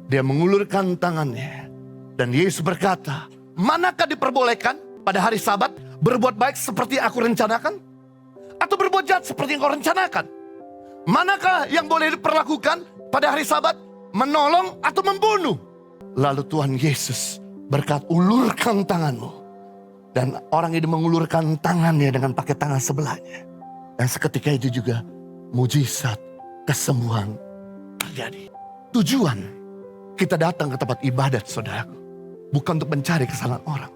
Dia mengulurkan tangannya. Dan Yesus berkata, manakah diperbolehkan pada hari Sabat berbuat baik seperti aku rencanakan? Atau berbuat jahat seperti yang kau rencanakan? Manakah yang boleh diperlakukan pada hari Sabat? Menolong atau membunuh? Lalu Tuhan Yesus berkata, ulurkan tanganmu. Dan orang ini mengulurkan tangannya dengan pakai tangan sebelahnya. Dan seketika itu juga mujizat kesembuhan terjadi. Tujuan kita datang ke tempat ibadat, saudaraku, bukan untuk mencari kesalahan orang.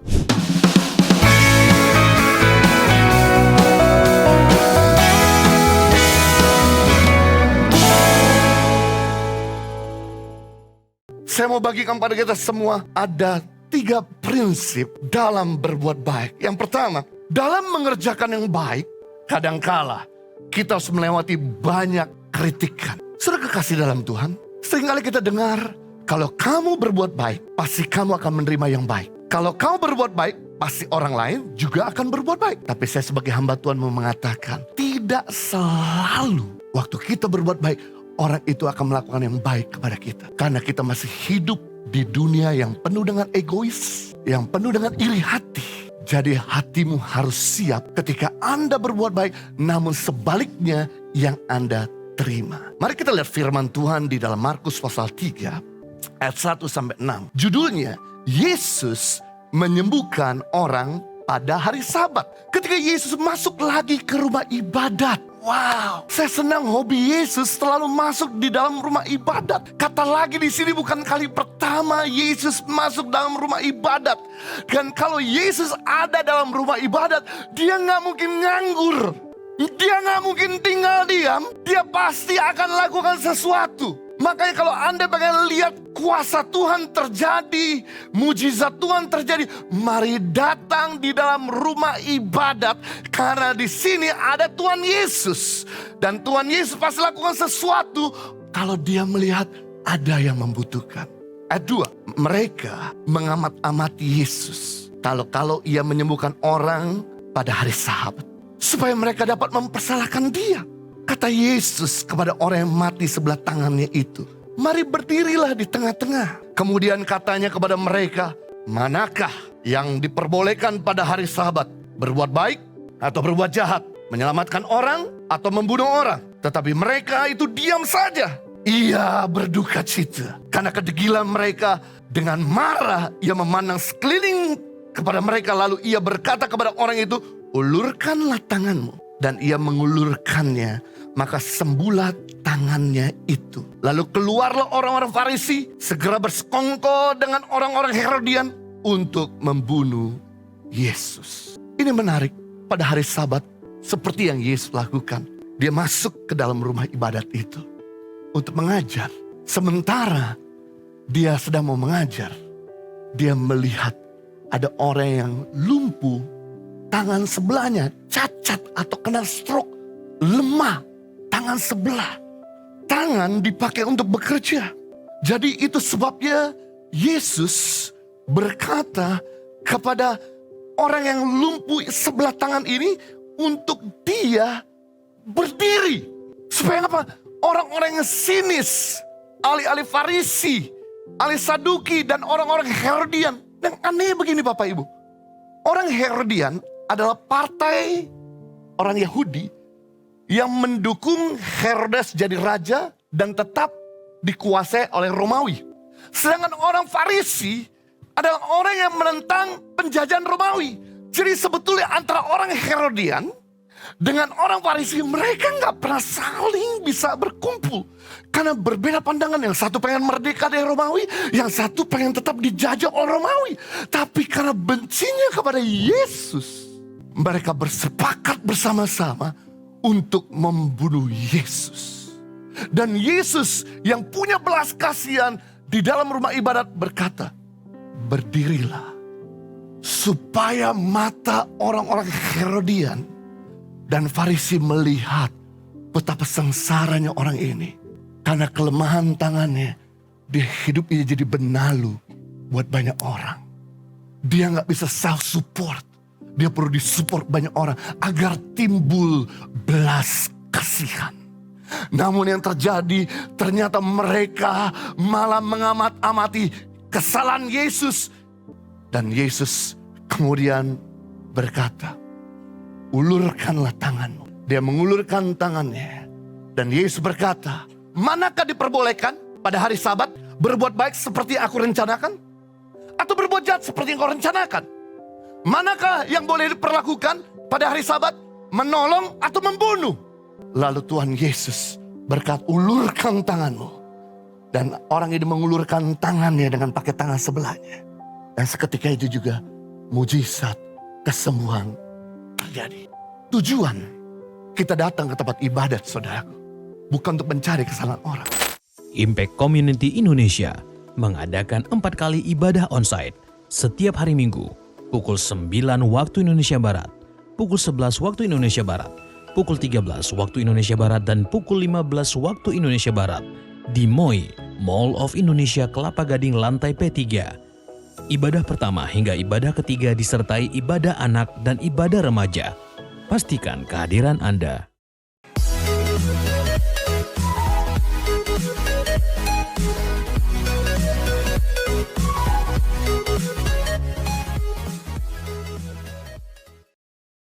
Saya mau bagikan pada kita semua ada 3 prinsip dalam berbuat baik. Yang pertama, dalam mengerjakan yang baik, kadangkala kita harus melewati banyak kritikan. Saudara kekasih dalam Tuhan, seringkali kita dengar, kalau kamu berbuat baik, pasti kamu akan menerima yang baik. Kalau kamu berbuat baik, pasti orang lain juga akan berbuat baik. Tapi saya sebagai hamba Tuhan mau mengatakan, tidak selalu waktu kita berbuat baik, orang itu akan melakukan yang baik kepada kita. Karena kita masih hidup di dunia yang penuh dengan egois, yang penuh dengan iri hati. Jadi hatimu harus siap ketika Anda berbuat baik, namun sebaliknya yang Anda terima. Mari kita lihat firman Tuhan di dalam Markus pasal 3 ayat 1-6. Judulnya, Yesus menyembuhkan orang pada hari Sabat. Ketika Yesus masuk lagi ke rumah ibadat. Wow, saya senang hobi Yesus selalu masuk di dalam rumah ibadat. Kata lagi di sini bukan kali pertama Yesus masuk dalam rumah ibadat. Dan kalau Yesus ada dalam rumah ibadat, dia nggak mungkin nganggur. Dia nggak mungkin tinggal diam. Dia pasti akan lakukan sesuatu. Makanya kalau Anda pengen lihat kuasa Tuhan terjadi, mujizat Tuhan terjadi, mari datang di dalam rumah ibadat. Karena di sini ada Tuhan Yesus. Dan Tuhan Yesus pasti lakukan sesuatu kalau dia melihat ada yang membutuhkan. Ayat 2, mereka mengamat-amati Yesus. Kalau ia menyembuhkan orang pada hari Sabat. Supaya mereka dapat mempersalahkan dia. Kata Yesus kepada orang yang mati sebelah tangannya itu, mari berdirilah di tengah-tengah. Kemudian katanya kepada mereka, manakah yang diperbolehkan pada hari Sabat? Berbuat baik atau berbuat jahat? Menyelamatkan orang atau membunuh orang? Tetapi mereka itu diam saja. Ia berduka cita karena kedegilan mereka. Dengan marah ia memandang sekeliling kepada mereka. Lalu ia berkata kepada orang itu, ulurkanlah tanganmu. Dan ia mengulurkannya, maka sembuhlah tangannya itu. Lalu keluarlah orang-orang Farisi, segera bersekongkol dengan orang-orang Herodian untuk membunuh Yesus. Ini menarik, pada hari Sabat seperti yang Yesus lakukan. Dia masuk ke dalam rumah ibadat itu untuk mengajar. Sementara dia sedang mau mengajar, dia melihat ada orang yang lumpuh, tangan sebelahnya cacat atau kena stroke, lemah, tangan sebelah. Tangan dipakai untuk bekerja. Jadi itu sebabnya Yesus berkata kepada orang yang lumpuh sebelah tangan ini untuk dia berdiri. Supaya apa? Orang-orang yang sinis, ahli-ahli Farisi, ahli Saduki, dan orang-orang Herodian. Yang aneh begini Bapak Ibu. Orang Herodian adalah partai orang Yahudi yang mendukung Herodes jadi raja dan tetap dikuasai oleh Romawi. Sedangkan orang Farisi adalah orang yang menentang penjajahan Romawi. Jadi sebetulnya antara orang Herodian dengan orang Farisi, mereka nggak pernah saling bisa berkumpul. Karena berbeda pandangan, yang satu pengen merdeka dari Romawi, yang satu pengen tetap dijajah oleh Romawi. Tapi karena bencinya kepada Yesus, mereka bersepakat bersama-sama untuk membunuh Yesus. Dan Yesus yang punya belas kasihan di dalam rumah ibadat berkata, berdirilah. Supaya mata orang-orang Herodian dan Farisi melihat betapa sengsaranya orang ini. Karena kelemahan tangannya, dia hidupnya jadi benalu buat banyak orang. Dia gak bisa self-support. Dia perlu disupport banyak orang agar timbul belas kasihan. Namun yang terjadi, ternyata mereka malah mengamat-amati kesalahan Yesus. Dan Yesus kemudian berkata, ulurkanlah tanganmu. Dia mengulurkan tangannya. Dan Yesus berkata, manakah diperbolehkan pada hari Sabat berbuat baik seperti aku rencanakan? Atau berbuat jahat seperti yang kau rencanakan? Manakah yang boleh diperlakukan pada hari Sabat? Menolong atau membunuh? Lalu Tuhan Yesus berkata, ulurkan tanganmu. Dan orang ini mengulurkan tangannya dengan pakai tangan sebelahnya. Dan seketika itu juga mujizat kesembuhan terjadi. Tujuan kita datang ke tempat ibadat, saudaraku, bukan untuk mencari kesalahan orang. Impact Community Indonesia mengadakan 4 kali ibadah onsite setiap hari Minggu, pukul 9 waktu Indonesia Barat, pukul 11 waktu Indonesia Barat, pukul 13 waktu Indonesia Barat, dan pukul 15 waktu Indonesia Barat di MOI, Mall of Indonesia Kelapa Gading lantai P3. Ibadah pertama hingga ibadah ketiga disertai ibadah anak dan ibadah remaja. Pastikan kehadiran Anda.